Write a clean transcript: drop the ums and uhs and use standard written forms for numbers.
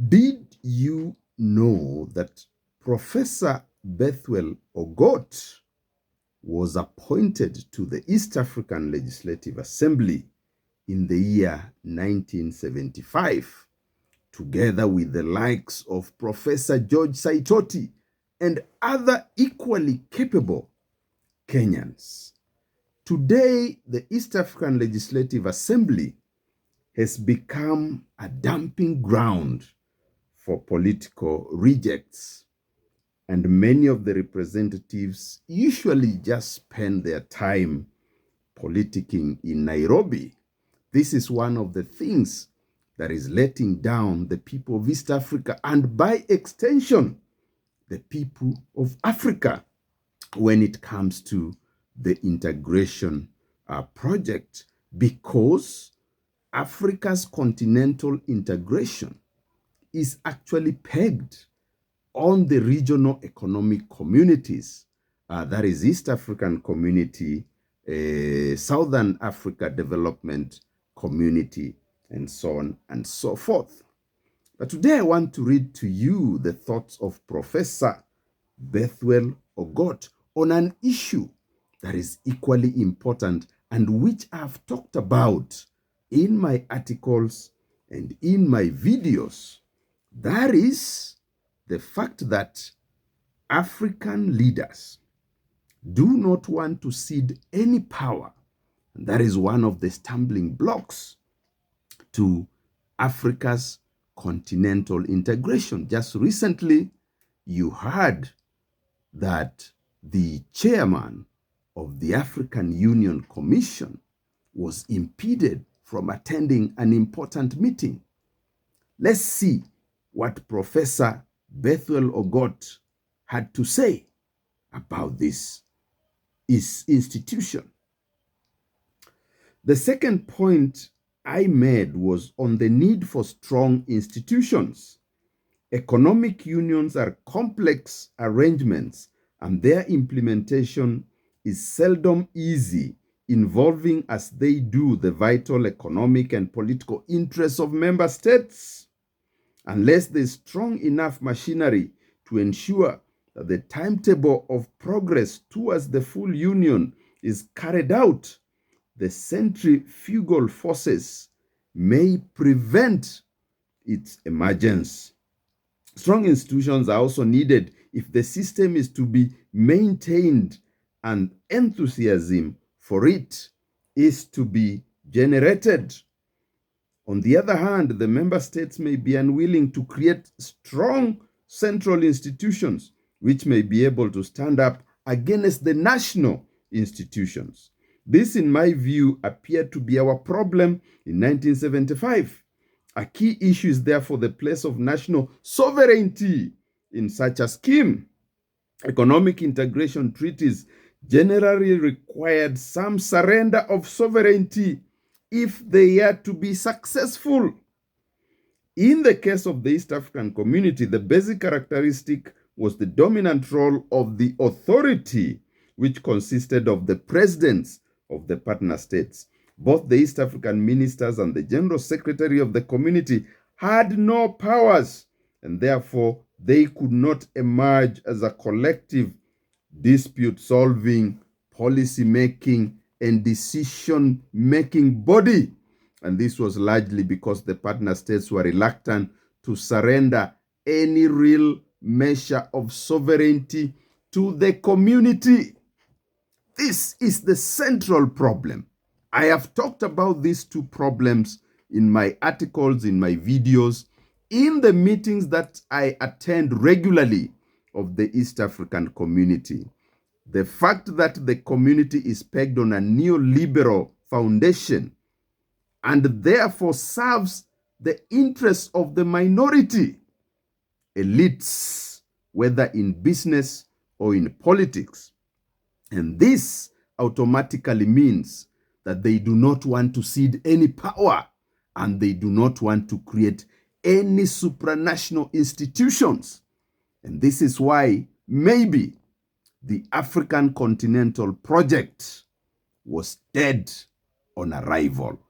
Did you know that Professor Bethwel Ogot was appointed to the East African Legislative Assembly in the year 1975, together with the likes of Professor George Saitoti and other equally capable Kenyans? Today, the East African Legislative Assembly has become a dumping ground for political rejects, and many of the representatives usually just spend their time politicking in Nairobi. This is one of the things that is letting down the people of East Africa, and by extension, the people of Africa, when it comes to the integration project, because Africa's continental integration is actually pegged on the regional economic communities, that is East African Community, Southern Africa Development Community, and so on and so forth. But today I want to read to you the thoughts of Professor Bethwel Ogot on an issue that is equally important and which I've talked about in my articles and in my videos. That is the fact that African leaders do not want to cede any power. And that is one of the stumbling blocks to Africa's continental integration. Just recently, you heard that the chairman of the African Union Commission was impeded from attending an important meeting. Let's see what Professor Bethwel Ogot had to say about this institution. The second point I made was on the need for strong institutions. Economic unions are complex arrangements, and their implementation is seldom easy, involving as they do the vital economic and political interests of member states. Unless there's strong enough machinery to ensure that the timetable of progress towards the full union is carried out, the centrifugal forces may prevent its emergence. Strong institutions are also needed if the system is to be maintained and enthusiasm for it is to be generated. On the other hand, the member states may be unwilling to create strong central institutions which may be able to stand up against the national institutions. This, in my view, appeared to be our problem in 1975. A key issue is therefore the place of national sovereignty in such a scheme. Economic integration treaties generally required some surrender of sovereignty if they are to be successful. In the case of the East African Community, the basic characteristic was the dominant role of the authority, which consisted of the presidents of the partner states. Both the East African ministers and the General Secretary of the community had no powers, and therefore they could not emerge as a collective dispute-solving, policy-making, and decision-making body. And this was largely because the partner states were reluctant to surrender any real measure of sovereignty to the community. This is the central problem. I have talked about these two problems in my articles, in my videos, in the meetings that I attend regularly of the East African Community. The fact that the community is pegged on a neoliberal foundation and therefore serves the interests of the minority elites, whether in business or in politics. And this automatically means that they do not want to cede any power, and they do not want to create any supranational institutions. And this is why maybe the African continental project was dead on arrival.